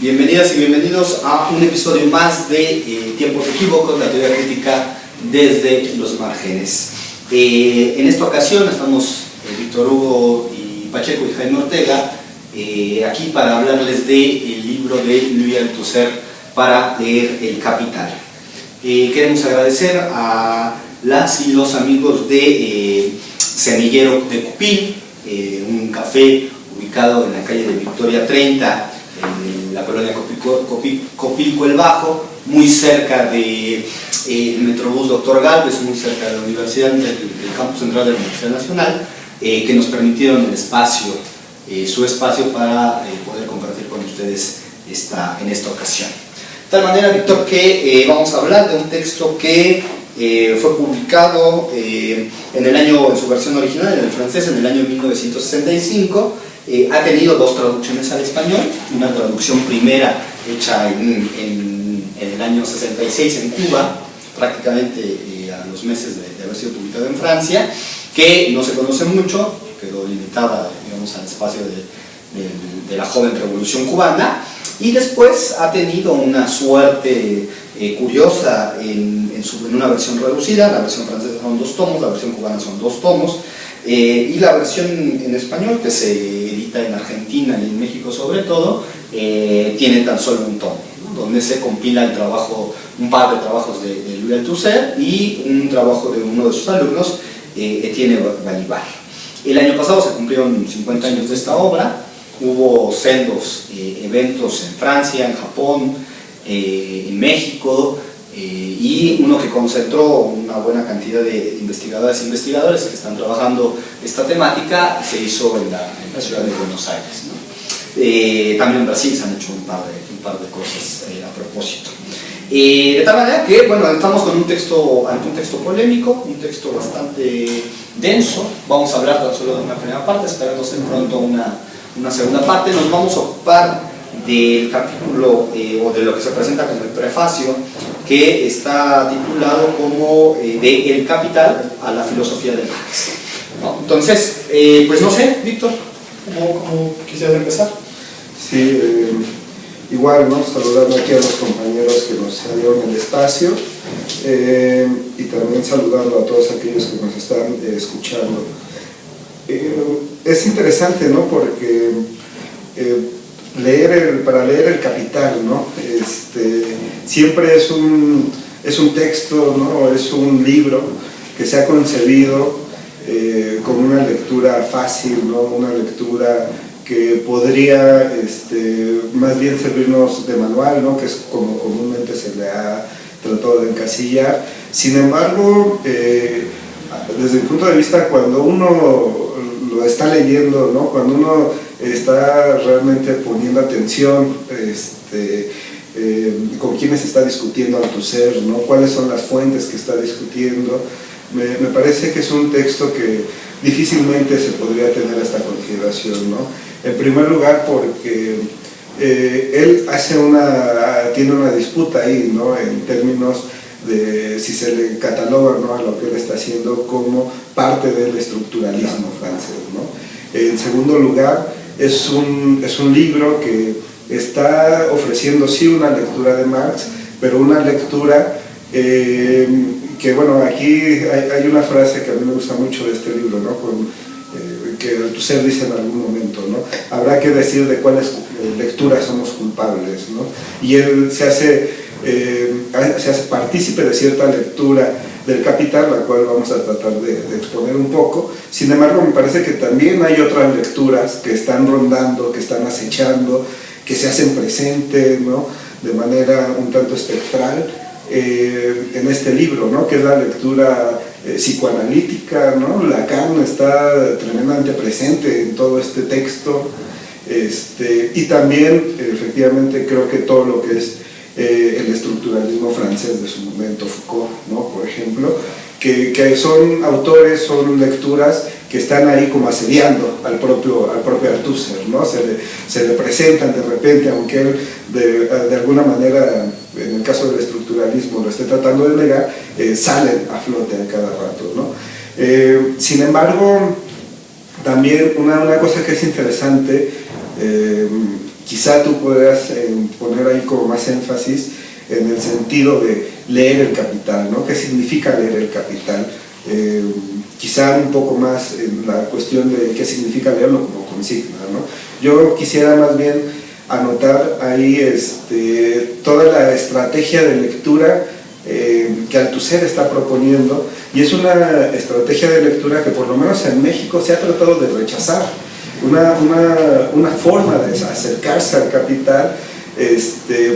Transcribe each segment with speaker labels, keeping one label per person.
Speaker 1: Bienvenidas y bienvenidos a un episodio más de Tiempos Equívocos, la teoría crítica desde los márgenes. En esta ocasión estamos Víctor Hugo y Pacheco y Jaime Ortega aquí para hablarles del libro de Louis Althusser para leer El Capital. Queremos agradecer a las y los amigos de Semillero de Copil, un café ubicado en la calle de Victoria 30, en la colonia Copilco el Bajo, muy cerca del Metrobús Dr. Gálvez, muy cerca de la universidad, del campus central de la Universidad Nacional, que nos permitieron el espacio, su espacio para poder compartir con ustedes en esta ocasión. De tal manera, Víctor, que vamos a hablar de un texto que fue publicado en su versión original, en el francés, en el año 1965. Ha tenido dos traducciones al español, una traducción primera hecha en el año 66 en Cuba, prácticamente a los meses de haber sido publicado en Francia, que no se conoce mucho, quedó limitada, digamos, al espacio de la joven revolución cubana, y después ha tenido una suerte curiosa en una versión reducida. La versión francesa son 2 tomos, la versión cubana son 2 tomos, y la versión en español, que se edita en Argentina y en México sobre todo, tiene tan solo un tomo, ¿no? Donde se compila un par de trabajos de Louis Althusser y un trabajo de uno de sus alumnos, Etienne Balibar. El año pasado se cumplieron 50 años de esta obra. Hubo sendos eventos en Francia, en Japón, en México, y uno que concentró una buena cantidad de investigadoras e investigadores que están trabajando esta temática, se hizo en la ciudad de Buenos Aires, ¿no? También en Brasil se han hecho un par de cosas a propósito. De tal manera que, bueno, estamos con un texto polémico, un texto bastante denso. Vamos a hablar tan solo de una primera parte, esperándose pronto una segunda parte. Nos vamos a ocupar del capítulo o de lo que se presenta como el prefacio, que está titulado como de El Capital a la filosofía de Marx, ¿no? Entonces, pues no sé, Víctor, ¿cómo quisieras empezar?
Speaker 2: Sí, igual, ¿no? Saludando aquí a los compañeros que nos dieron el espacio, y también saludando a todos aquellos que nos están escuchando. Es interesante, ¿no? Porque para leer El Capital, ¿no? Siempre es un texto, ¿no? Es un libro que se ha concebido como una lectura fácil, ¿no? Una lectura que podría más bien servirnos de manual, ¿no? Que es como comúnmente se le ha tratado de encasillar. Sin embargo, desde el punto de vista, cuando uno lo está leyendo, ¿no? Cuando uno está realmente poniendo atención con quiénes está discutiendo Althusser, ¿no? Cuáles son las fuentes que está discutiendo, me parece que es un texto que difícilmente se podría tener esta consideración, ¿no? En primer lugar porque él tiene una disputa ahí, ¿no? En términos de si se le cataloga, ¿no? A lo que él está haciendo como parte del estructuralismo francés, ¿no? En segundo lugar, es un libro que está ofreciendo sí una lectura de Marx, pero una lectura que, bueno, aquí hay una frase que a mí me gusta mucho de este libro, ¿no? Que Althusser dice en algún momento, ¿no? Habrá que decir de cuáles lecturas somos culpables, ¿no? Y él se hace partícipe de cierta lectura del Capital, la cual vamos a tratar de exponer un poco. Sin embargo, me parece que también hay otras lecturas que están rondando, que están acechando, que se hacen presente, ¿no? De manera un tanto espectral en este libro, ¿no? Que es la lectura psicoanalítica, ¿no? Lacan está tremendamente presente en todo este texto, y también efectivamente creo que todo lo que es el estructuralismo francés de su momento, Foucault, ¿no? Por ejemplo, que son autores, son lecturas que están ahí como asediando al propio Althusser, ¿no? Se le presentan de repente, aunque él de alguna manera, en el caso del estructuralismo, lo esté tratando de negar, salen a flote a cada rato, ¿no? Sin embargo, también una cosa que es interesante, quizá tú puedas poner ahí como más énfasis en el sentido de leer el Capital, ¿no? ¿Qué significa leer el Capital? Quizá un poco más en la cuestión de qué significa leerlo como consigna, ¿no? Yo quisiera más bien anotar ahí toda la estrategia de lectura que Althusser está proponiendo, y es una estrategia de lectura que por lo menos en México se ha tratado de rechazar, una forma de acercarse al Capital,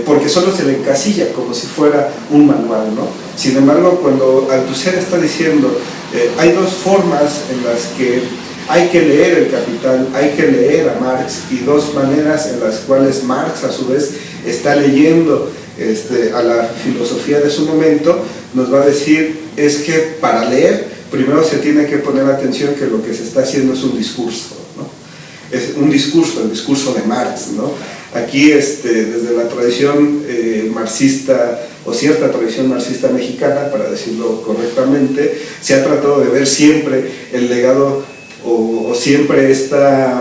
Speaker 2: porque solo se le encasilla como si fuera un manual, ¿no? Sin embargo, cuando Althusser está diciendo hay dos formas en las que hay que leer el Capital, hay que leer a Marx, y dos maneras en las cuales Marx a su vez está leyendo a la filosofía de su momento, nos va a decir es que para leer primero se tiene que poner atención que lo que se está haciendo es un discurso, ¿no? Es un discurso, el discurso de Marx, ¿no? Aquí desde la tradición marxista o cierta tradición marxista mexicana, para decirlo correctamente, se ha tratado de ver siempre el legado o siempre esta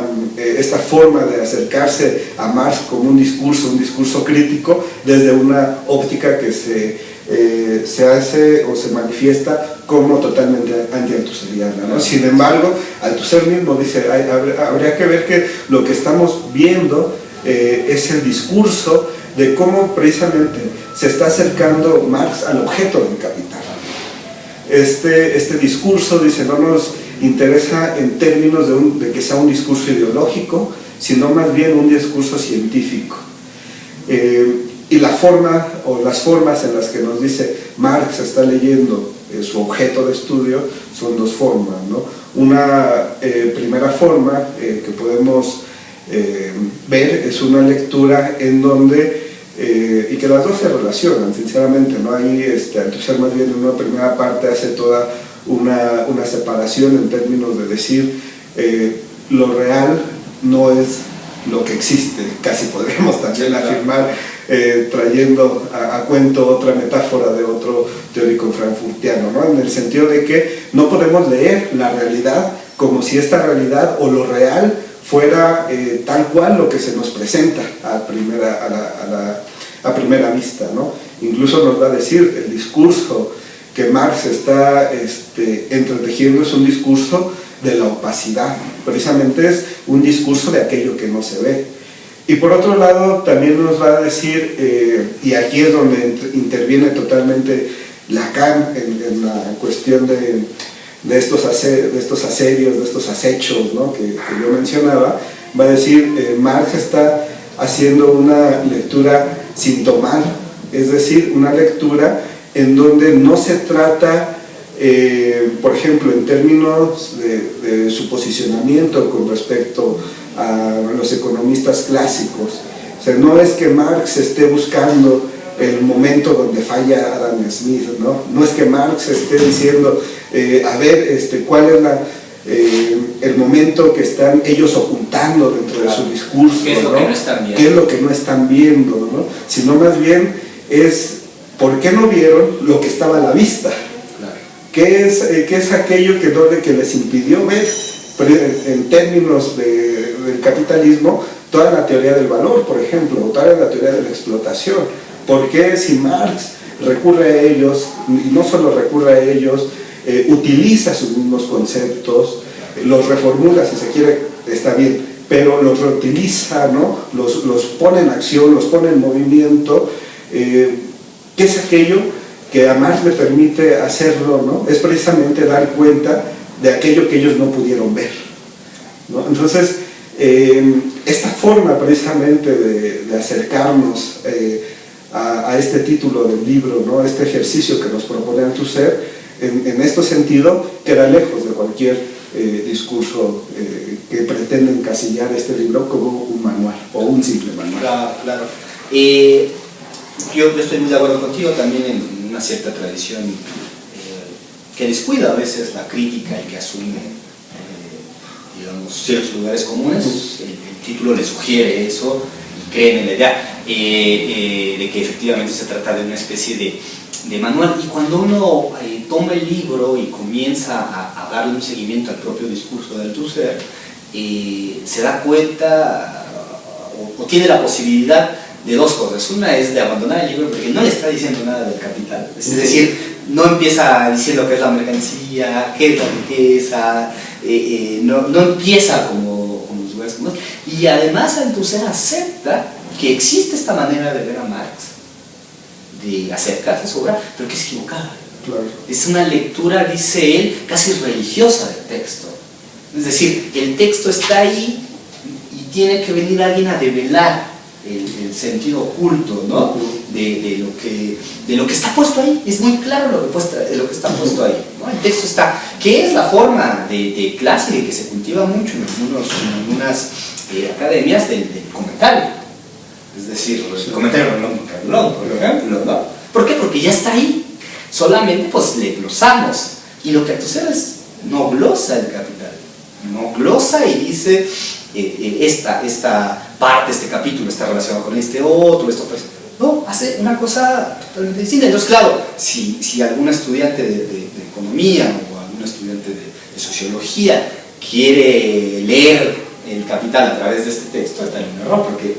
Speaker 2: forma de acercarse a Marx como un discurso crítico desde una óptica que se hace o se manifiesta como totalmente anti-althuseriana, ¿no? Sin embargo, Althusser mismo dice, habría que ver que lo que estamos viendo es el discurso de cómo precisamente se está acercando Marx al objeto del Capital. Este discurso, dice, no nos interesa en términos de que sea un discurso ideológico, sino más bien un discurso científico. Y la forma o las formas en las que nos dice Marx está leyendo su objeto de estudio son dos formas, ¿no? Una primera forma que podemos ver es una lectura en donde, y que las dos se relacionan, sinceramente, ¿no? Ahí Althusser más bien en una primera parte hace toda una separación en términos de decir lo real no es lo que existe, casi podríamos también afirmar, trayendo a cuento otra metáfora de otro teórico frankfurtiano, ¿no? En el sentido de que no podemos leer la realidad como si esta realidad o lo real fuera tal cual lo que se nos presenta a primera vista, ¿no? Incluso nos va a decir el discurso que Marx está entretejiendo es un discurso de la opacidad, precisamente es un discurso de aquello que no se ve. Y por otro lado también nos va a decir, y aquí es donde interviene totalmente Lacan en la cuestión de estos asedios, de estos acechos, ¿no? que yo mencionaba, va a decir, Marx está haciendo una lectura sintomal, es decir, una lectura en donde no se trata, por ejemplo, en términos de su posicionamiento con respecto a los economistas clásicos. O sea, no es que Marx esté buscando el momento donde falla Adam Smith, ¿no? No es que Marx esté diciendo, a ver, cuál es el momento que están ellos ocultando dentro de su discurso,
Speaker 1: ¿qué es lo,
Speaker 2: ¿no?
Speaker 1: que no están viendo?
Speaker 2: ¿Qué es lo que no están viendo, ¿no? Sino más bien es, ¿por qué no vieron lo que estaba a la vista?
Speaker 1: Claro.
Speaker 2: ¿Qué es aquello que les impidió ver, en términos del capitalismo, toda la teoría del valor, por ejemplo, o toda la teoría de la explotación? ¿Por qué si Marx recurre a ellos, y no solo recurre a ellos, utiliza sus mismos conceptos, los reformula si se quiere, está bien, pero los reutiliza, ¿no? los pone en acción, los pone en movimiento? ¿Qué es aquello que a Marx le permite hacerlo, ¿no? Es precisamente dar cuenta de aquello que ellos no pudieron ver, ¿no? Entonces, esta forma precisamente de acercarnos a este título del libro, ¿no? Este ejercicio que nos propone Althusser, en este sentido, queda lejos de cualquier discurso que pretende encasillar este libro como un manual o un simple manual.
Speaker 1: Claro, claro. Yo estoy muy de acuerdo contigo, también en una cierta tradición que descuida a veces la crítica y que asume, digamos, ciertos lugares comunes. El título le sugiere eso y creen en la idea de que efectivamente se trata de una especie de manual. Y cuando uno toma el libro y comienza a darle un seguimiento al propio discurso de Althusser, se da cuenta o tiene la posibilidad de dos cosas. Una es de abandonar el libro porque no le está diciendo nada del capital, es decir, no empieza diciendo qué es la mercancía, qué es la riqueza, no empieza como los lugares comunes, y además Althusser acepta que existe esta manera de ver a Marx, de acercarse a su obra, pero que es equivocada.
Speaker 2: Claro.
Speaker 1: Es una lectura, dice él, casi religiosa del texto. Es decir, el texto está ahí y tiene que venir alguien a develar el sentido oculto, ¿no? de lo que está puesto ahí. Es muy claro lo que está puesto ahí, ¿no? El texto está, que es la forma de clase que se cultiva mucho en algunas academias del comentario. Es decir, el comentario de Rolón, por ejemplo, ¿no? ¿Por qué? Porque ya está ahí. Solamente pues le glosamos. Y lo que Althusser es, no glosa el capital. No glosa y dice esta parte, este capítulo está relacionado con este otro, esto pues. No, hace una cosa totalmente distinta. Entonces, claro, si algún estudiante de economía o algún estudiante de sociología quiere leer el capital a través de este texto, está en un error, porque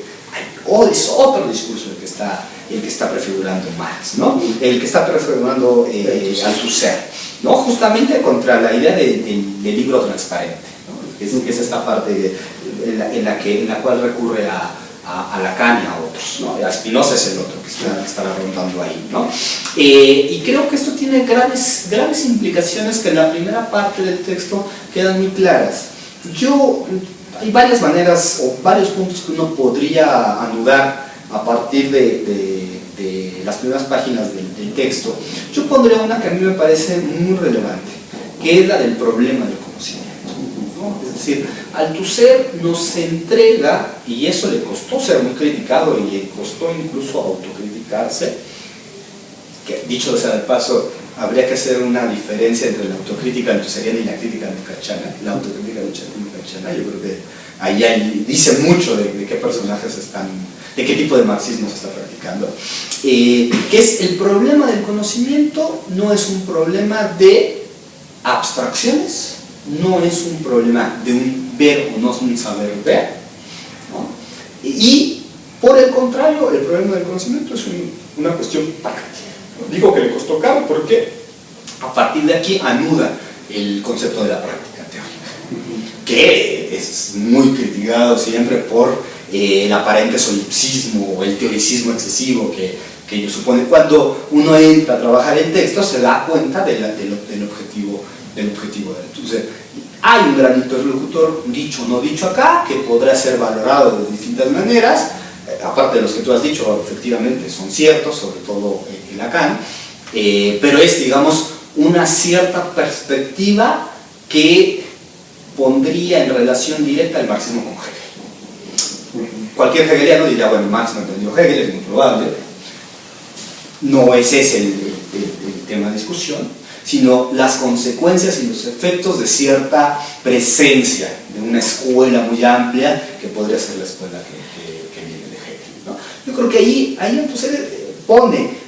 Speaker 1: es otro discurso el que está prefigurando Marx, ¿no? El que está prefigurando Althusser, ¿no? Justamente contra la idea del libro transparente, ¿no? Que es esta parte en la cual recurre a Lacan y a otros, ¿no? A Spinoza es el otro que está rondando ahí, ¿no? Y creo que esto tiene graves implicaciones que en la primera parte del texto quedan muy claras. Hay varias maneras o varios puntos que uno podría anudar a partir de las primeras páginas del texto. Yo pondría una que a mí me parece muy relevante, que es la del problema del conocimiento, ¿no? Es decir, Althusser nos entrega, y eso le costó ser muy criticado y le costó incluso autocriticarse, que dicho sea de paso, habría que hacer una diferencia entre la autocrítica althusseriana y la crítica lukácsiana. La autocrítica lukásiana, yo creo que ahí dice mucho de qué personajes de qué tipo de marxismo se está practicando. Que es el problema del conocimiento, no es un problema de abstracciones, no es un problema de un ver o no un saber ver, ¿no? Y por el contrario, el problema del conocimiento es una cuestión práctica. Digo que le costó caro porque a partir de aquí anuda el concepto de la práctica teórica, que es muy criticado siempre por el aparente solipsismo o el teoricismo excesivo que ello supone. Cuando uno entra a trabajar el texto se da cuenta del objetivo de Althusser. Hay un gran interlocutor, dicho o no dicho acá, que podrá ser valorado de distintas maneras, aparte de los que tú has dicho, efectivamente son ciertos, sobre todo Lacan, pero es, digamos, una cierta perspectiva que pondría en relación directa el marxismo con Hegel. Cualquier hegeliano diría, bueno, Marx no entendió Hegel, es muy probable. No es ese el tema de discusión, sino las consecuencias y los efectos de cierta presencia de una escuela muy amplia que podría ser la escuela que viene de Hegel, ¿no? Yo creo que ahí Althusser pone,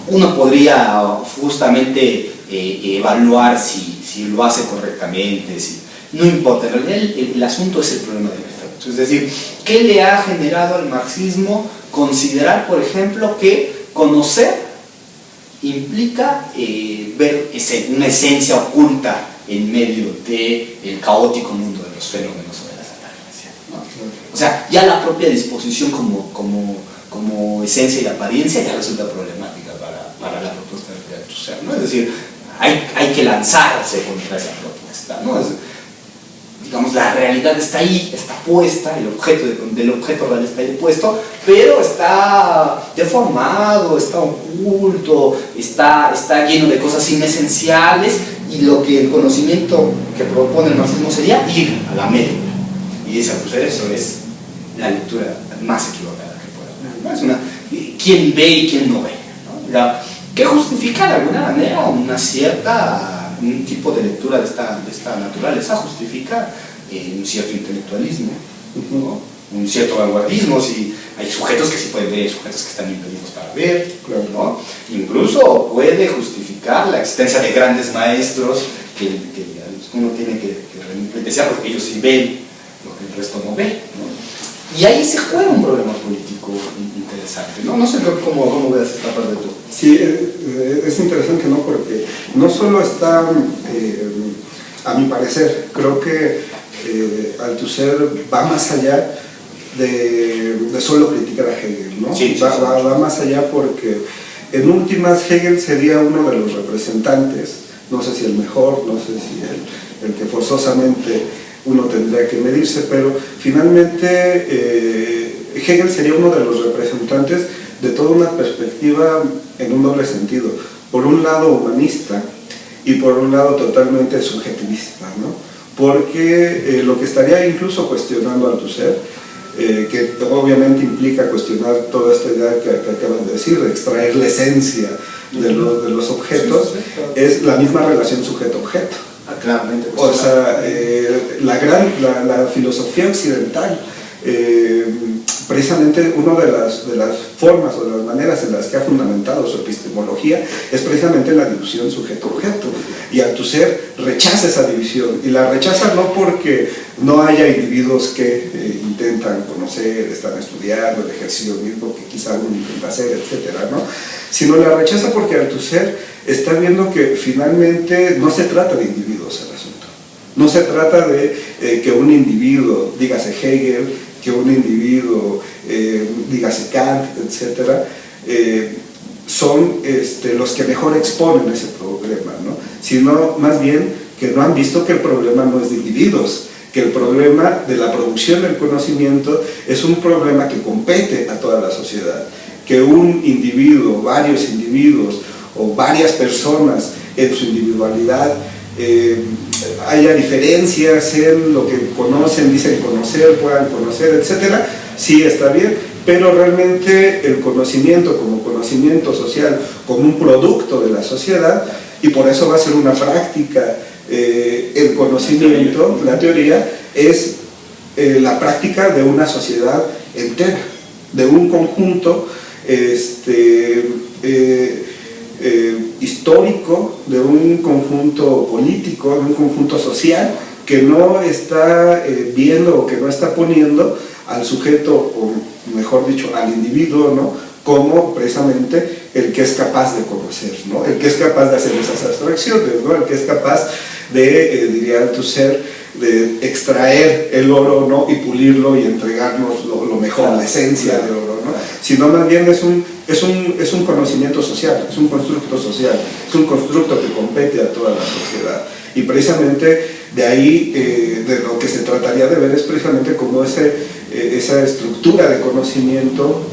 Speaker 1: uno podría justamente evaluar si lo hace correctamente, no importa, en realidad el asunto es el problema del efecto. Es decir, ¿qué le ha generado al marxismo considerar, por ejemplo, que conocer implica ver una esencia oculta en medio del caótico mundo de los fenómenos o de las apariencias, ¿no? O sea, ya la propia disposición como esencia y apariencia ya resulta problemática para la propuesta de Althusser, ¿no? Es decir, hay que lanzarse contra esa propuesta, ¿no? Digamos, la realidad está ahí, está puesta, el objeto del objeto real está ahí puesto, pero está deformado, está oculto, está lleno de cosas inesenciales, y lo que el conocimiento que propone el marxismo sería ir a la médula. Y dice Althusser, eso es la lectura más equivocada que puede haber, ¿no? Es una quién ve y quién no ve, ¿no? Que justifica de alguna manera un tipo de lectura de esta naturaleza, justifica un cierto intelectualismo, ¿no? Un cierto vanguardismo. Si hay sujetos que sí pueden ver, sujetos que están impedidos para ver, ¿no? Incluso puede justificar la existencia de grandes maestros que uno tiene que remitir, porque ellos sí ven lo que el resto no ve, ¿no? Y ahí se juega un problema político interesante, ¿no? No sé cómo veas esta parte tú.
Speaker 2: Sí, es interesante, ¿no? Porque no solo está, a mi parecer, creo que Althusser va más allá de solo criticar a Hegel, ¿no?
Speaker 1: Sí,
Speaker 2: va más allá porque en últimas Hegel sería uno de los representantes, no sé si el mejor, no sé si el que forzosamente uno tendría que medirse, pero finalmente Hegel sería uno de los representantes de toda una perspectiva en un doble sentido. Por un lado humanista y por un lado totalmente subjetivista, ¿no? Porque lo que estaría incluso cuestionando Althusser, que obviamente implica cuestionar toda esta idea que acabas de decir, de extraer la esencia de los objetos, es la misma relación sujeto-objeto.
Speaker 1: Claramente.
Speaker 2: O sea, la filosofía occidental, precisamente una de las formas o de las maneras en las que ha fundamentado su epistemología es precisamente la división sujeto-objeto. Y Althusser rechaza esa división, y la rechaza no porque no haya individuos que intentan conocer, están estudiando el ejercicio mismo que quizá uno intenta hacer, etcétera, ¿no? Sino la rechaza porque Althusser está viendo que finalmente no se trata de individuos el asunto. No se trata de que un individuo, dígase Hegel, que un individuo, dígase Kant, etcétera, son los que mejor exponen ese problema, ¿no? Sino más bien que no han visto que el problema no es de individuos, que el problema de la producción del conocimiento es un problema que compete a toda la sociedad, que un individuo, varios individuos o varias personas en su individualidad haya diferencias en lo que conocen, dicen conocer, puedan conocer, etcétera, sí está bien, pero realmente el conocimiento como conocimiento social, como un producto de la sociedad, y por eso va a ser una práctica, el conocimiento, la teoría, es la práctica de una sociedad entera, de un conjunto histórico, de un conjunto político, de un conjunto social que no está viendo o que no está poniendo al sujeto, o mejor dicho, al individuo, ¿no? Como precisamente el que es capaz de conocer, ¿no? El que es capaz de hacer esas abstracciones, ¿no? El que es capaz de, diría Althusser, de extraer el oro, ¿no? Y pulirlo y entregarnos lo mejor, la esencia del oro, ¿no? Sino más bien es un conocimiento social, es un constructo social, es un constructo que compete a toda la sociedad. Y precisamente de ahí, de lo que se trataría de ver es precisamente como esa estructura de conocimiento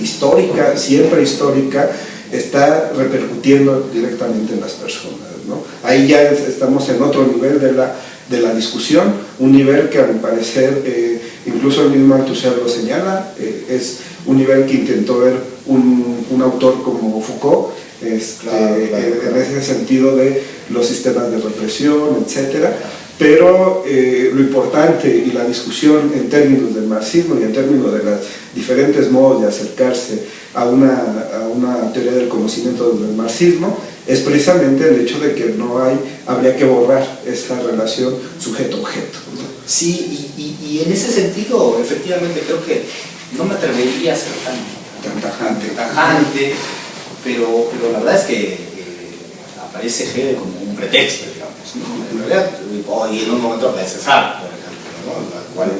Speaker 2: histórica, siempre histórica, está repercutiendo directamente en las personas, ¿no? Ahí ya estamos en otro nivel de la discusión, un nivel que a mi parecer, incluso el mismo Althusser lo señala, es un nivel que intentó ver un autor como Foucault, en ese sentido de los sistemas de represión, etcétera. Pero lo importante y la discusión en términos del marxismo y en términos de los diferentes modos de acercarse a una teoría del conocimiento del marxismo es precisamente el hecho de que habría que borrar esa relación sujeto-objeto, ¿no?
Speaker 1: Sí, y en ese sentido, efectivamente, creo que no me atrevería a ser tan tajante, pero la verdad es que aparece Hegel como un pretexto, digamos, ¿no? En realidad, y en un momento aparece Sartre, por ejemplo, ¿no? La cual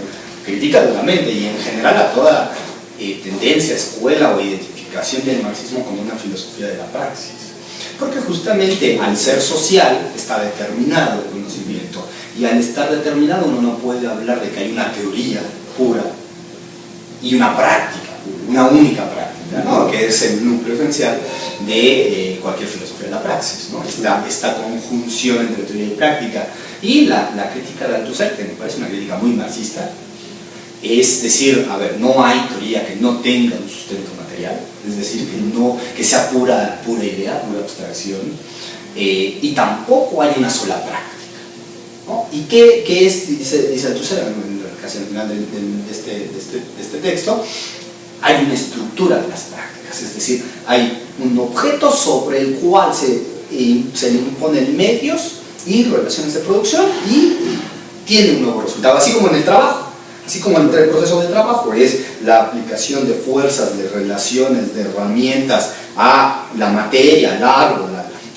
Speaker 1: critica duramente y en general a toda tendencia, escuela o identificación del marxismo como una filosofía de la praxis. Porque justamente al ser social está determinado el conocimiento, y al estar determinado uno no puede hablar de que hay una teoría pura y una práctica, una única práctica, ¿no? Que es el núcleo esencial de cualquier filosofía de la praxis, ¿no? Esta conjunción entre teoría y práctica. Y la crítica de Althusser, que me parece una crítica muy marxista, es decir, a ver, no hay teoría que no tenga un sustento material, es decir, que sea pura idea, pura abstracción, y tampoco hay una sola práctica, ¿no? ¿Y qué es? Dice Althusser, casi al final de este texto, hay una estructura de las prácticas, es decir, hay un objeto sobre el cual se le imponen medios y relaciones de producción y tiene un nuevo resultado, así como en el trabajo. Así como el proceso de trabajo es la aplicación de fuerzas, de relaciones, de herramientas a la materia, al árbol,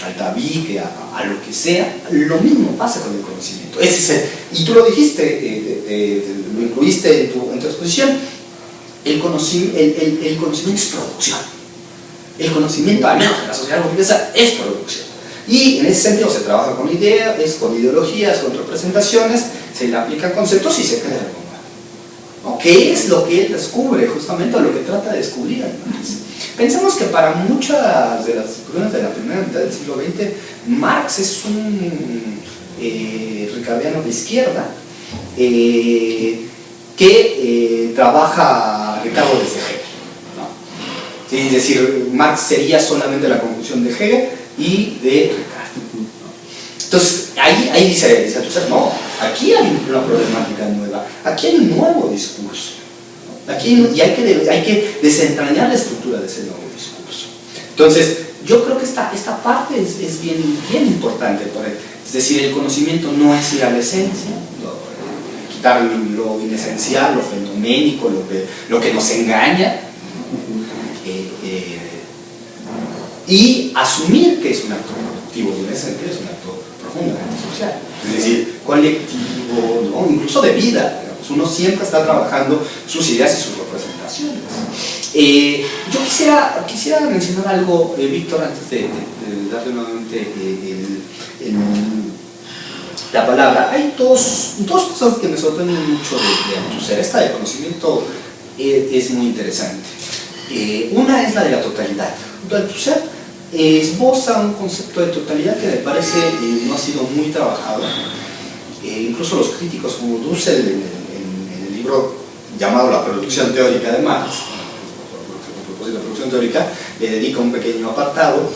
Speaker 1: al tabique, a lo que sea, lo mismo pasa con el conocimiento. Y tú lo dijiste, lo incluiste en tu exposición, el conocimiento es producción. El conocimiento, al menos en la sociedad burguesa, es producción. Y en ese sentido se trabaja con ideas, con ideologías, con representaciones, se le aplican conceptos y se crea algo nuevo. ¿Qué es lo que él descubre? Justamente lo que trata de descubrir. Pensemos que para muchas de las discusiones de la primera mitad del siglo XX, Marx es un ricardiano de izquierda que trabaja Ricardo desde Hegel, ¿no? Sí, es decir, Marx sería solamente la conclusión de Hegel y de Ricardo, ¿no? Entonces, ahí dice Althusser, no, aquí hay una problemática nueva, aquí hay un nuevo discurso, ¿no? Y hay que desentrañar la estructura de ese nuevo discurso. Entonces, yo creo que esta parte es bien importante, es decir, el conocimiento no es ir a la esencia, quitar lo inesencial, lo fenoménico, lo que nos engaña, y asumir que es un acto productivo, y en ese sentido es un acto profundamente social, es decir, colectivo, ¿no? Incluso de vida, digamos. Uno siempre está trabajando sus ideas y sus representaciones. Yo quisiera mencionar algo, Víctor, antes de darle nuevamente la palabra. Hay dos cosas que me sorprenden mucho de Althusser. Esta de conocimiento es muy interesante. Una es la de la totalidad. Althusser esboza un concepto de totalidad que me parece no ha sido muy trabajado. Incluso los críticos como Dussel en el libro llamado La producción teórica de Marx, a propósito de la producción teórica, le dedica un pequeño apartado,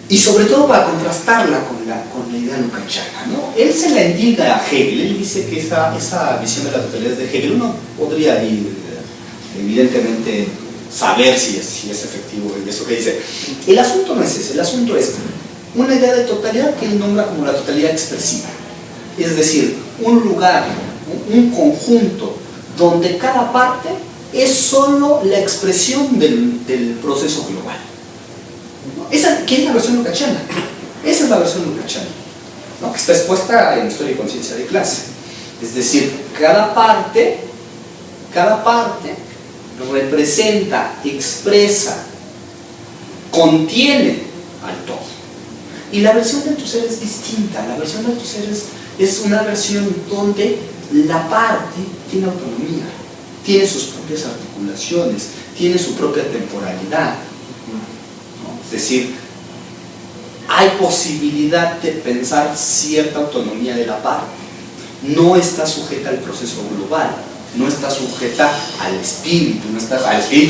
Speaker 1: y sobre todo para contrastarla con la idea lukácsiana, ¿no? Él se la endilga a Hegel. Él dice que esa visión de la totalidad es de Hegel. Uno podría ir, evidentemente, saber si es efectivo eso que dice. El asunto no es ese, el asunto es una idea de totalidad que él nombra como la totalidad expresiva. Es decir, un lugar, un conjunto donde cada parte es solo la expresión del proceso global. ¿Qué es la versión lukácsiana? Esa es la versión lukácsiana, ¿no? Que está expuesta en Historia y Conciencia de Clase. Es decir, cada parte representa, expresa, contiene al todo. Y la versión de Althusser es distinta. La versión de Althusser es una versión donde la parte tiene autonomía, tiene sus propias articulaciones, tiene su propia temporalidad, ¿no? Es decir, hay posibilidad de pensar cierta autonomía de la parte. No está sujeta al proceso global, no está sujeta al espíritu,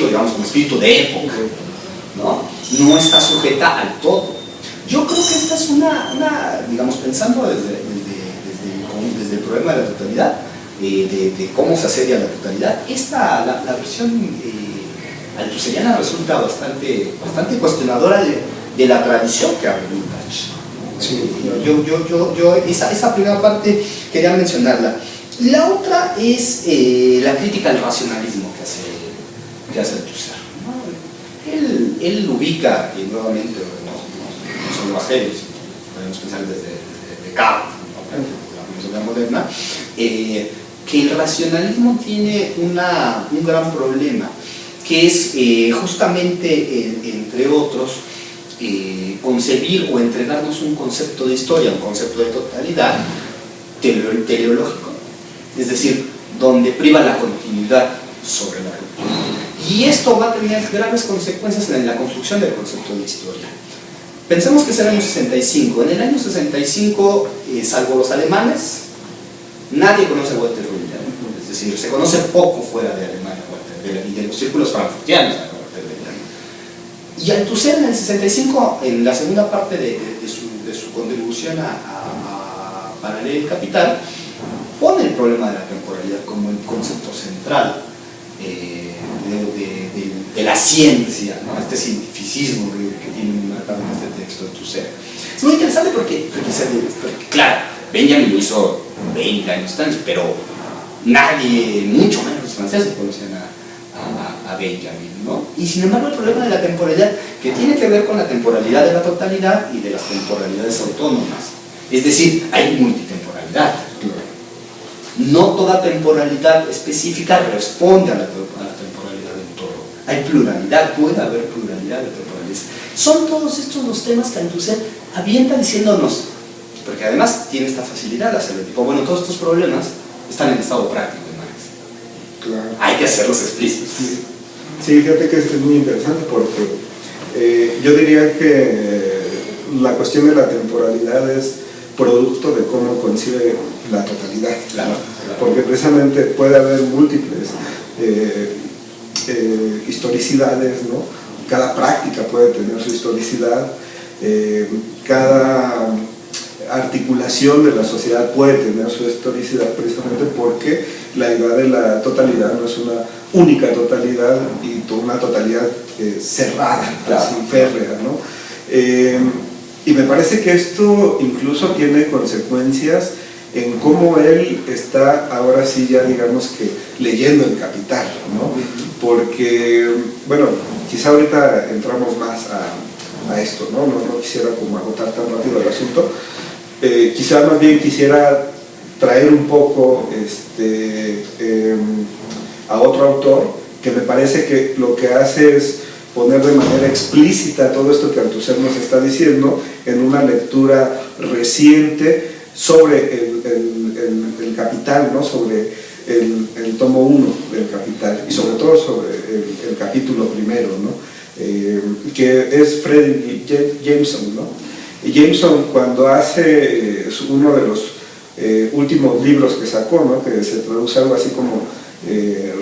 Speaker 1: digamos, como espíritu de época, no está sujeta al todo. Yo creo que esta es digamos, pensando desde el problema de la totalidad, de cómo se asedia la totalidad, la versión althusseriana resulta bastante cuestionadora de la tradición que abre Lukács. Sí, esa primera parte quería mencionarla. La otra es la crítica al racionalismo que hace Althusser, ¿no? Él ubica, y nuevamente no solo a Hegel, podemos pensar desde Descartes, ¿no? La filosofía moderna, que el racionalismo tiene un gran problema, que es justamente, entre otros, concebir o entregarnos un concepto de historia, un concepto de totalidad teleológico, es decir, donde priva la continuidad sobre la ruptura. Y esto va a tener graves consecuencias en la construcción del concepto de historia. Pensemos que es el año 65. En el año 65, salvo los alemanes, nadie conoce a Walter Rödel. Es decir, se conoce poco fuera de Alemania y de los círculos frankfurtianos a Walter Rödel. Y Althusser en el 65, en la segunda parte de su contribución para leer el Capital, pone el problema de la temporalidad como el concepto central de la ciencia, ¿no? Este cientificismo que tiene marcado en este texto de Althusser. Es muy interesante porque claro, Benjamin lo hizo 20 años antes, pero nadie, mucho menos los franceses, conocían a Benjamin, ¿no? Y sin embargo el problema de la temporalidad, que tiene que ver con la temporalidad de la totalidad y de las temporalidades autónomas. Es decir, hay multitemporalidad. No toda temporalidad específica responde a la temporalidad de un todo. Hay pluralidad, puede haber pluralidad de temporalidades. Son todos estos los temas que Althusser avienta diciéndonos, porque además tiene esta facilidad de hacerlo. Tipo, bueno, todos estos problemas están en estado práctico de Marx.
Speaker 2: Claro.
Speaker 1: Hay que hacerlos explícitos.
Speaker 2: Sí, fíjate que es muy interesante porque yo diría que la cuestión de la temporalidad es producto de cómo concibe la totalidad.
Speaker 1: Claro.
Speaker 2: Porque precisamente puede haber múltiples historicidades, ¿no? Cada práctica puede tener su historicidad, cada articulación de la sociedad puede tener su historicidad, precisamente porque la idea de la totalidad no es una única totalidad y una totalidad cerrada, así, férrea, ¿no? Y me parece que esto incluso tiene consecuencias en cómo él está ahora sí ya digamos que leyendo el Capital, ¿no? Porque, bueno, quizá ahorita entramos más a esto, ¿no? No quisiera como agotar tan rápido el asunto, quizá más bien quisiera traer un poco a otro autor que me parece que lo que hace es poner de manera explícita todo esto que Althusser nos está diciendo en una lectura reciente sobre el Capital, ¿no? Sobre el tomo 1 del Capital y sobre todo sobre el capítulo primero, ¿no? Que es Frederick Jameson, ¿no? Y Jameson, cuando hace uno de los últimos libros que sacó, ¿no? Que se traduce algo así como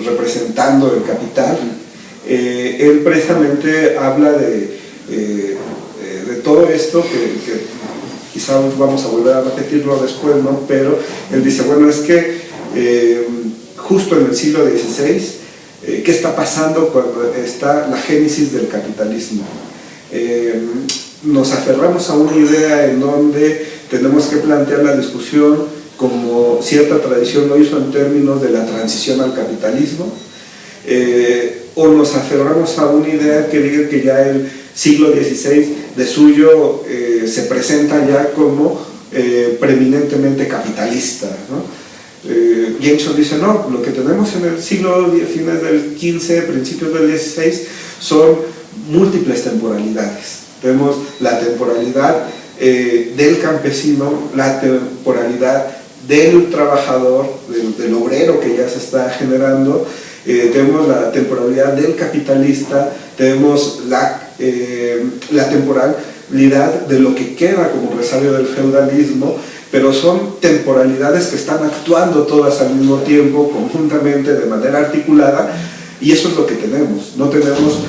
Speaker 2: representando el Capital, él precisamente habla de todo esto que quizá vamos a volver a repetirlo después, ¿no? Pero él dice, bueno, es que justo en el siglo XVI, ¿qué está pasando cuando está la génesis del capitalismo? Nos aferramos a una idea en donde tenemos que plantear la discusión como cierta tradición lo hizo en términos de la transición al capitalismo, o nos aferramos a una idea que diga que ya el siglo XVI de suyo se presenta ya como preeminentemente capitalista, ¿no? Jameson dice, no, lo que tenemos en el siglo, fines del XV, principios del XVI, son múltiples temporalidades. Tenemos la temporalidad del campesino, la temporalidad del trabajador, del obrero que ya se está generando, tenemos la temporalidad del capitalista, tenemos la temporalidad de lo que queda como resario del feudalismo, pero son temporalidades que están actuando todas al mismo tiempo, conjuntamente, de manera articulada, y eso es lo que tenemos. No tenemos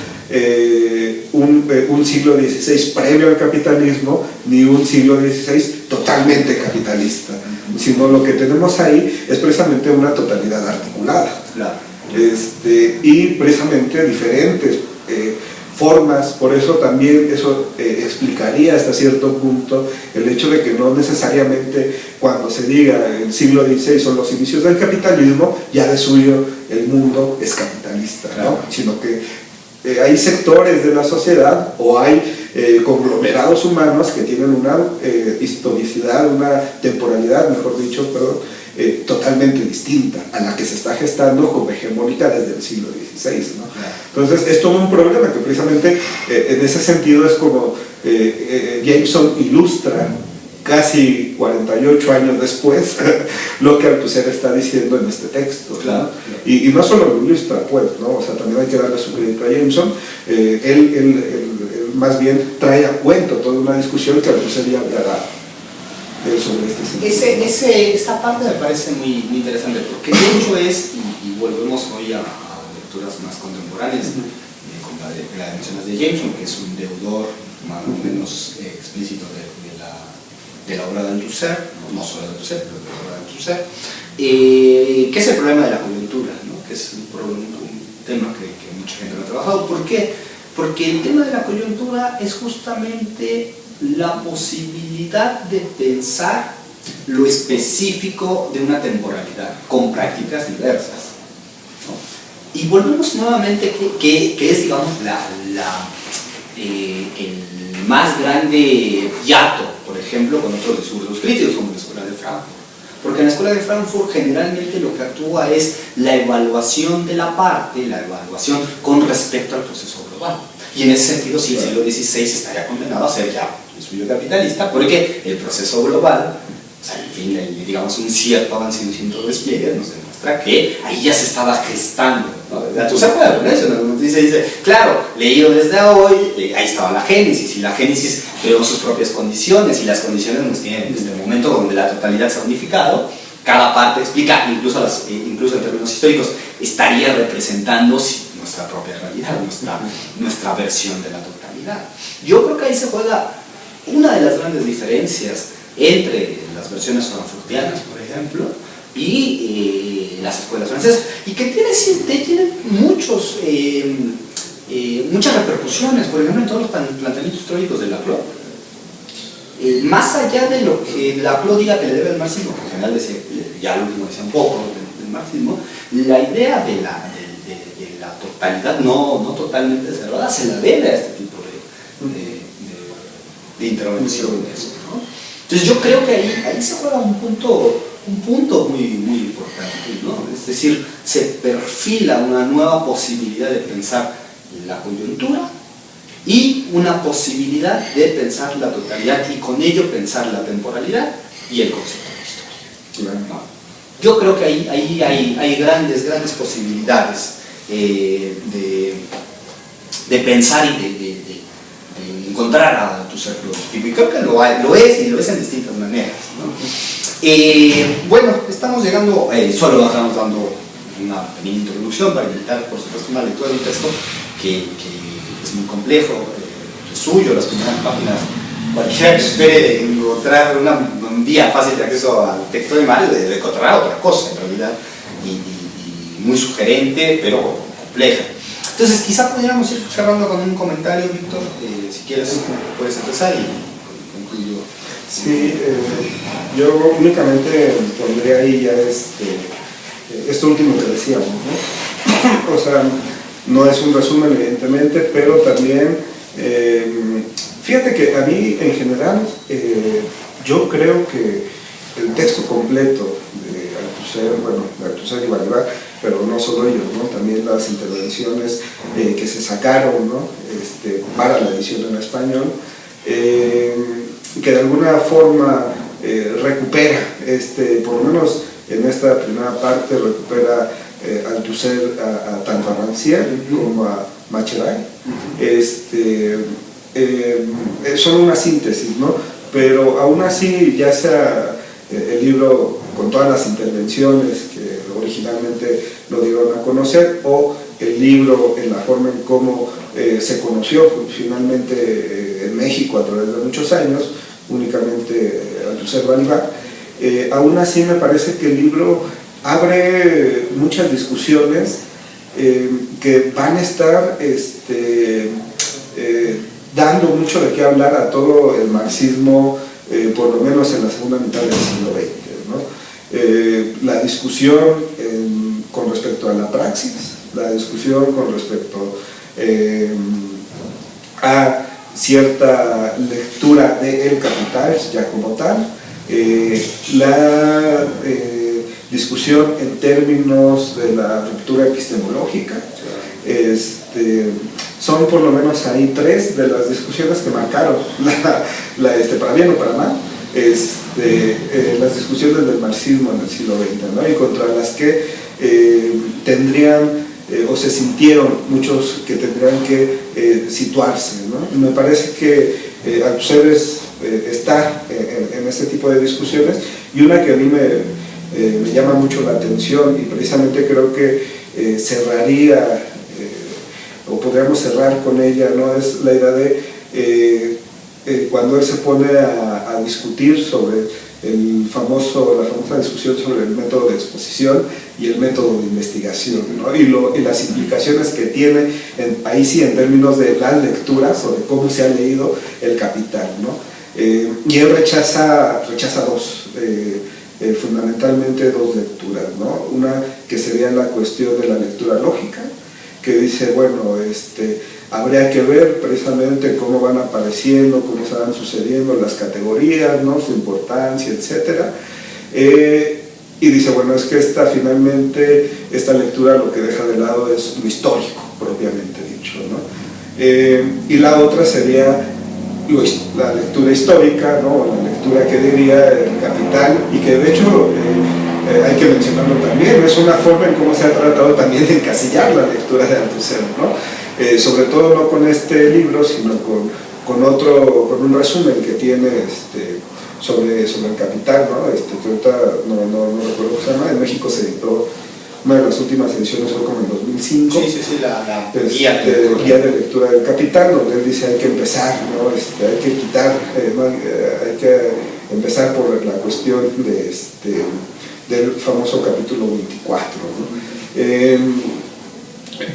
Speaker 2: un siglo XVI previo al capitalismo, ni un siglo XVI totalmente capitalista, sino lo que tenemos ahí es precisamente una totalidad articulada.
Speaker 1: Claro.
Speaker 2: Y precisamente diferentes formas, por eso también eso explicaría hasta cierto punto el hecho de que no necesariamente cuando se diga el siglo XVI son los inicios del capitalismo, ya de suyo el mundo es capitalista, ¿no? Claro. Sino que hay sectores de la sociedad o hay conglomerados humanos que tienen una historicidad, una temporalidad, mejor dicho, perdón, totalmente distinta a la que se está gestando como hegemónica desde el siglo XVI, ¿no? Entonces es todo un problema que precisamente en ese sentido es como Jameson ilustra casi 48 años después lo que Althusser está diciendo en este texto, ¿no? Claro. Y no solo lo ilustra, pues, ¿no? O sea, también hay que darle su crédito a Jameson. Él más bien trae a cuento toda una discusión que Althusser ya hablará sobre
Speaker 1: esa parte me parece muy interesante, porque de hecho es, y volvemos hoy a lecturas más contemporáneas, con la de mencionas de Jameson, que es un deudor más o menos explícito de la obra de Althusser, no solo de Althusser, pero de la obra de Althusser, que es el problema de la coyuntura, ¿no? Que es un tema que mucha gente no ha trabajado. ¿Por qué? Porque el tema de la coyuntura es justamente la posibilidad de pensar lo específico de una temporalidad con prácticas diversas, ¿no? Y volvemos nuevamente que es, digamos, el más grande hiato, por ejemplo, con otros discursos críticos como la Escuela de Frankfurt. Porque en la Escuela de Frankfurt generalmente lo que actúa es la evaluación de la parte, la evaluación con respecto al proceso global. Y en ese sentido, sí, el siglo XVI estaría condenado a ser ya el suyo capitalista, porque el proceso global, o sea, en fin, digamos, un cierto avance y un cierto despliegue nos demuestra que ahí ya se estaba gestando, ¿no? ¿Tú se acuerdas de eso? ¿No? Dice, claro, leído desde hoy, ahí estaba la génesis, y la génesis creó sus propias condiciones, y las condiciones nos tienen desde el momento donde la totalidad se ha unificado. Cada parte explica, incluso en términos históricos, estaría representando nuestra propia realidad, nuestra versión de la totalidad. Yo creo que ahí se juega una de las grandes diferencias entre las versiones frankfurtianas, por ejemplo, y las escuelas francesas, y que tienen muchas repercusiones, por ejemplo, en todos los planteamientos históricos de Laclau. Más allá de lo que Laclau diga que le debe al marxismo, porque en general ya al último decía un poco del marxismo, la idea de la totalidad no totalmente cerrada se la debe a este tipo de intervenciones, ¿no? Entonces yo creo que ahí se juega un punto muy importante, ¿no? Es decir, se perfila una nueva posibilidad de pensar la coyuntura y una posibilidad de pensar la totalidad y con ello pensar la temporalidad y el concepto de historia, ¿no? Yo creo que ahí hay grandes posibilidades de pensar y de encontrar a tu ser productivo, y creo que lo es en distintas maneras, ¿no? Bueno, estamos llegando, solo estamos dando una pequeña introducción para evitar, por supuesto, una lectura del texto que es muy complejo, es suyo, las primeras páginas. Cualquiera que espere encontrar un vía fácil de acceso al texto de Mario debe encontrar otra cosa, en realidad, y muy sugerente, pero compleja. Entonces, quizá podríamos ir cerrando con un comentario, Víctor, si quieres puedes empezar y concluyo.
Speaker 2: Sí, yo únicamente pondría ahí ya esto último que decíamos, ¿no? O sea, no es un resumen evidentemente, pero también, fíjate que a mí en general, yo creo que el texto completo de Althusser y Balibar, pero no solo ellos, ¿no? También las intervenciones que se sacaron, ¿no? Para la edición en español, que de alguna forma recupera, por lo menos en esta primera parte, recupera Althusser tanto a Rancière como a Macheray. Son una síntesis, ¿no? Pero aún así, ya sea el libro con todas las intervenciones que originalmente lo dieron a conocer, o el libro en la forma en cómo se conoció finalmente en México a través de muchos años, únicamente Althusser Balibar, aún así me parece que el libro abre muchas discusiones que van a estar dando mucho de qué hablar a todo el marxismo, por lo menos en la segunda mitad del siglo XX, ¿no? La discusión con respecto a la praxis, la discusión con respecto a cierta lectura de El Capital ya como tal, la discusión en términos de la ruptura epistemológica. Son por lo menos ahí tres de las discusiones que marcaron, para bien o para mal, las discusiones del marxismo en el siglo XX, ¿no? Y contra las que tendrían o se sintieron muchos que tendrían que situarse, ¿no? Y me parece que Althusser está en este tipo de discusiones, y una que a mí me llama mucho la atención, y precisamente creo que cerraría o podríamos cerrar con ella, ¿no? Es la idea de cuando él se pone a discutir sobre la famosa discusión sobre el método de exposición y el método de investigación, ¿no? Y las implicaciones que tiene, ahí sí, en términos de las lecturas o de cómo se ha leído El Capital, ¿no? Y él rechaza dos fundamentalmente dos lecturas, ¿no? Una que sería la cuestión de la lectura lógica, que dice, bueno, habría que ver precisamente cómo van apareciendo, cómo se van sucediendo las categorías, ¿no? Su importancia, etc. Y dice, bueno, es que finalmente esta lectura lo que deja de lado es lo histórico, propiamente dicho, ¿no? Y la otra sería la lectura histórica, ¿no? La lectura que diría el Capital, y que de hecho hay que mencionarlo también, es una forma en cómo se ha tratado también de encasillar la lectura de Althusser, ¿no? Sobre todo no con este libro, sino con un resumen que tiene sobre el Capital, ¿no? Que ahorita no recuerdo cómo se llama. En México se editó, una de las últimas ediciones fue como en 2005.
Speaker 1: Sí, la
Speaker 2: guía de lectura del Capital, donde él dice hay que empezar, ¿no? Hay que quitar, hay que empezar por la cuestión del famoso capítulo 24, ¿no?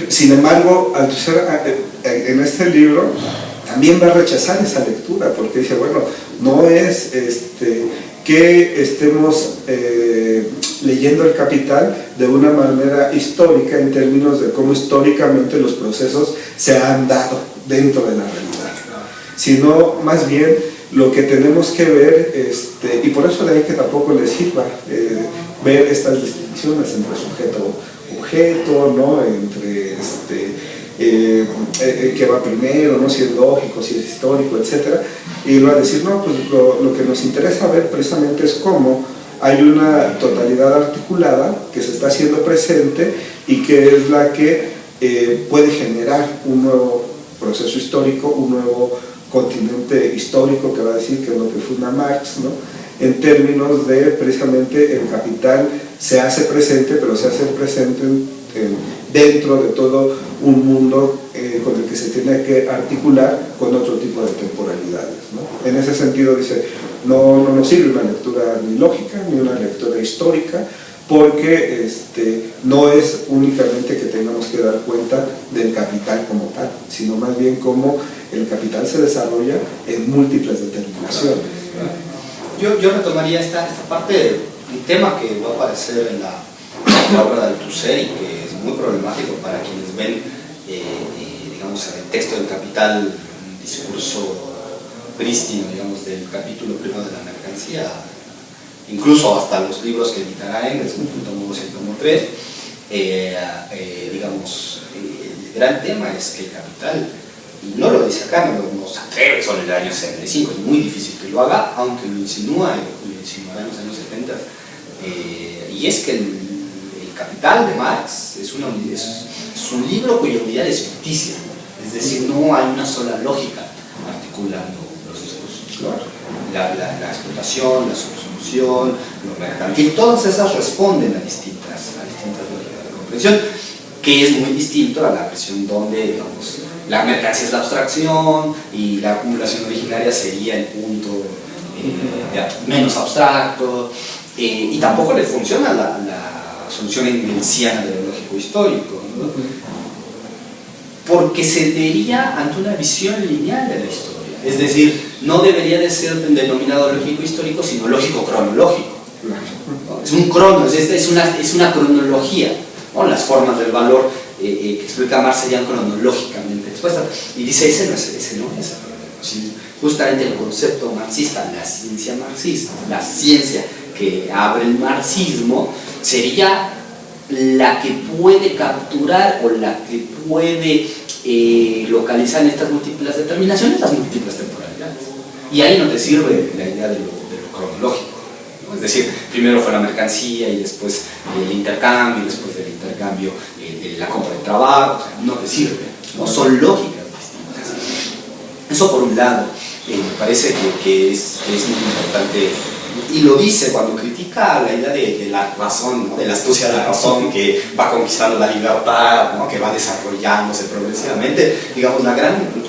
Speaker 2: Sin embargo, Althusser en este libro también va a rechazar esa lectura, porque dice, bueno, no es que estemos leyendo el Capital de una manera histórica en términos de cómo históricamente los procesos se han dado dentro de la realidad, sino más bien lo que tenemos que ver, y por eso de ahí que tampoco les sirva ver estas distinciones entre sujeto-objeto, ¿no? Entre que va primero, ¿no? Si es lógico, si es histórico, etc. Y va a decir, no, pues lo que nos interesa ver precisamente es cómo hay una totalidad articulada que se está haciendo presente y que es la que puede generar un nuevo proceso histórico, un nuevo continente histórico, que va a decir que es lo que funda Marx, ¿no? En términos de precisamente el Capital se hace presente, pero se hace presente dentro de todo un mundo con el que se tiene que articular con otro tipo de temporalidades, ¿no? En ese sentido dice, no nos sirve una lectura ni lógica ni una lectura histórica, porque no es únicamente que tengamos que dar cuenta del Capital como tal, sino más bien cómo el Capital se desarrolla en múltiples determinaciones.
Speaker 1: Yo retomaría esta parte, un tema que va a aparecer en la obra de Althusser y que es muy problemático para quienes ven, digamos, el texto del Capital, un discurso prístino, digamos, del capítulo primero de la mercancía, incluso hasta los libros que editará Engels, el tomo 2 y el tomo 3, digamos, el gran tema es que el Capital, y no lo dice acá, no se atreve sobre el año 75, es muy difícil que lo haga, aunque lo insinúa y lo insinuará en los años 70, y es que el Capital de Marx es un libro cuya unidad es ficticia, es decir, no hay una sola lógica articulando los discursos.
Speaker 2: Claro.
Speaker 1: La explotación, la subsunción, lo mercantil, todas esas responden a distintas lógicas de comprensión, que es muy distinto a la versión donde, digamos, la mercancía es la abstracción y la acumulación originaria sería el punto menos abstracto, y tampoco le funciona la solución engelsiana de lo lógico histórico, ¿no? Porque se vería ante una visión lineal de la historia. Es decir, no debería de ser denominado lógico histórico, sino lógico cronológico. ¿No? Es un crono, es una cronología, ¿no? Las formas del valor que explica Marx serían cronológicamente expuestas. Y dice, ese no es el problema. Justamente el concepto marxista, la ciencia marxista, la ciencia que abre el marxismo, sería la que puede capturar o la que puede localizar en estas múltiples determinaciones las múltiples temporalidades. Y ahí no te sirve la idea de lo cronológico, ¿no? Es decir, primero fue la mercancía y después el intercambio, y después del intercambio la compra de trabajo, o sea, no te sirve, ¿no? Son lógicas distintas. Eso por un lado, me parece que es muy importante. Y lo dice cuando critica la idea de la razón, ¿no? De la astucia de la razón que va conquistando la libertad, ¿no? Que va desarrollándose progresivamente. Digamos,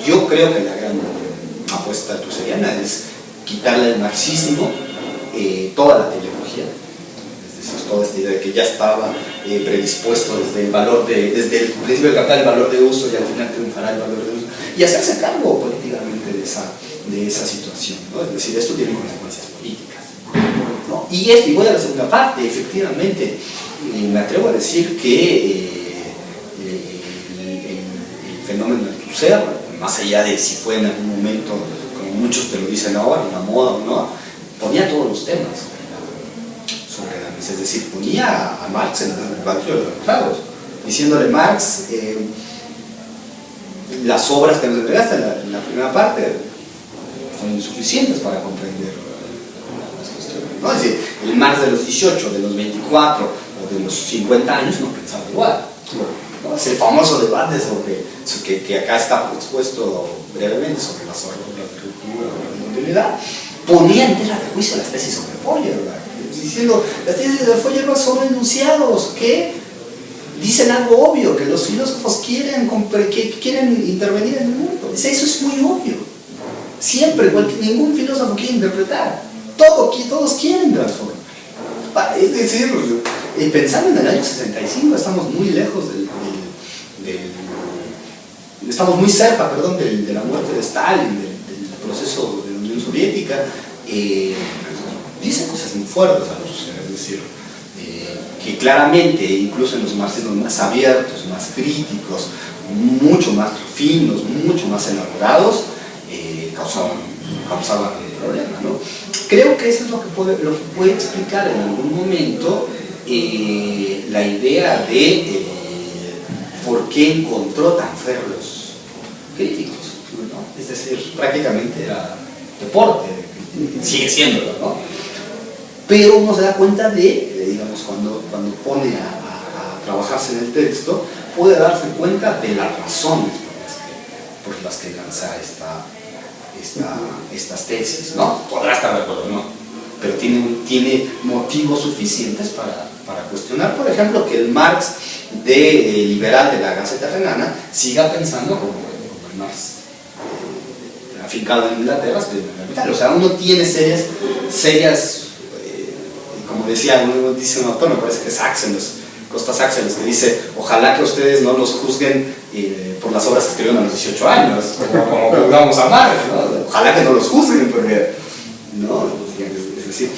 Speaker 1: yo creo que la gran apuesta althuseriana es quitarle al marxismo toda la teleología, es decir, toda esta idea de que ya estaba predispuesto desde el principio del Capital el valor de uso y al final triunfará el valor de uso, y hacerse cargo políticamente de esa situación, ¿no? Es decir, esto tiene consecuencias políticas, ¿no? Y voy a la segunda parte, efectivamente, me atrevo a decir que el fenómeno del Tusser, más allá de si fue en algún momento, como muchos te lo dicen ahora, una moda o no, ponía todos los temas sobre la mesa, es decir, ponía a Marx en el patio de los clavos, diciéndole Marx, las obras que nos entregaste en la primera parte son insuficientes para comprender las cuestiones, ¿no? Es decir, el Marx de los 18, de los 24 o de los 50 años no pensaba igual, ¿no? Es el famoso debate sobre que acá está expuesto brevemente sobre las obras de cultura o la movilidad, ponía en tela de juicio las tesis sobre Feuerbach, diciendo, las tesis de Feuerbach son enunciados que dicen algo obvio, que los filósofos quieren intervenir en el mundo. Dice, eso es muy obvio. Siempre, ningún filósofo quiere interpretar. Todos quieren transformar. Es decir, pensando en el año 65, estamos muy lejos estamos muy cerca, perdón, de la muerte de Stalin, del proceso de la Unión Soviética. Dice cosas muy fuertes a los, es decir, que claramente, incluso en los marxismos más abiertos, más críticos, mucho más finos, mucho más elaborados, causaban un problema, ¿no? Creo que eso es lo que puede explicar en algún momento la idea de por qué encontró tan férreos críticos, ¿no? Es decir, prácticamente era deporte, sigue siéndolo, ¿no? Pero uno se da cuenta digamos, cuando pone a trabajarse en el texto, puede darse cuenta de las razones por las que lanza estas tesis, ¿no? Podrá estar de acuerdo, ¿no? Pero tiene motivos suficientes para cuestionar, por ejemplo, que el Marx liberal de la Gaceta Renana siga pensando como el Marx afincado en Inglaterra, o sea, uno tiene serias como decía, dice un autor, me parece que es Costa Axelos, que dice, ojalá que ustedes no los juzguen por las obras que escribieron a los 18 años, como juzgamos a Marx, ¿no? Ojalá que no los juzguen, porque, ¿no? Es decir,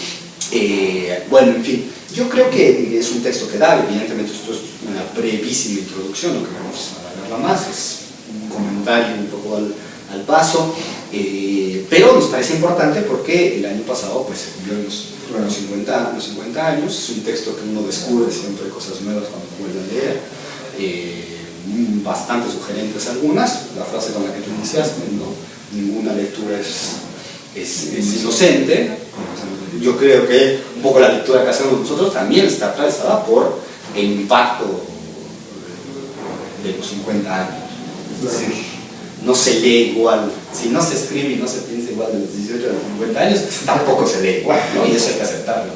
Speaker 1: bueno, en fin, yo creo que es un texto que da, evidentemente esto es una brevísima introducción, no queremos alargarla más, es un comentario un poco al paso, pero nos parece importante porque el año pasado pues, se cumplieron los 50 años, es un texto que uno descubre siempre cosas nuevas cuando vuelve a leer, bastante sugerentes algunas, la frase con la que tú iniciaste, ¿no? Ninguna lectura es inocente. Yo creo que un poco la lectura que hacemos nosotros también está atravesada por el impacto de los 50 años. Es decir, no se lee igual, si no se escribe y no se piensa igual de los 18 a los 50 años, tampoco se lee igual, ¿no? Y eso hay que aceptarlo.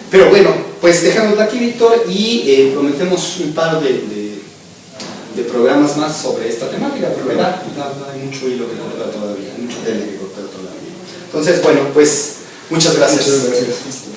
Speaker 1: Pero bueno, pues dejémoslo aquí, Víctor, y prometemos un par de programas más sobre esta temática, pero verdad, no hay mucho hilo que cortar todavía, mucho tele que cortar todavía. Entonces, bueno, pues muchas gracias.
Speaker 2: Muchas gracias.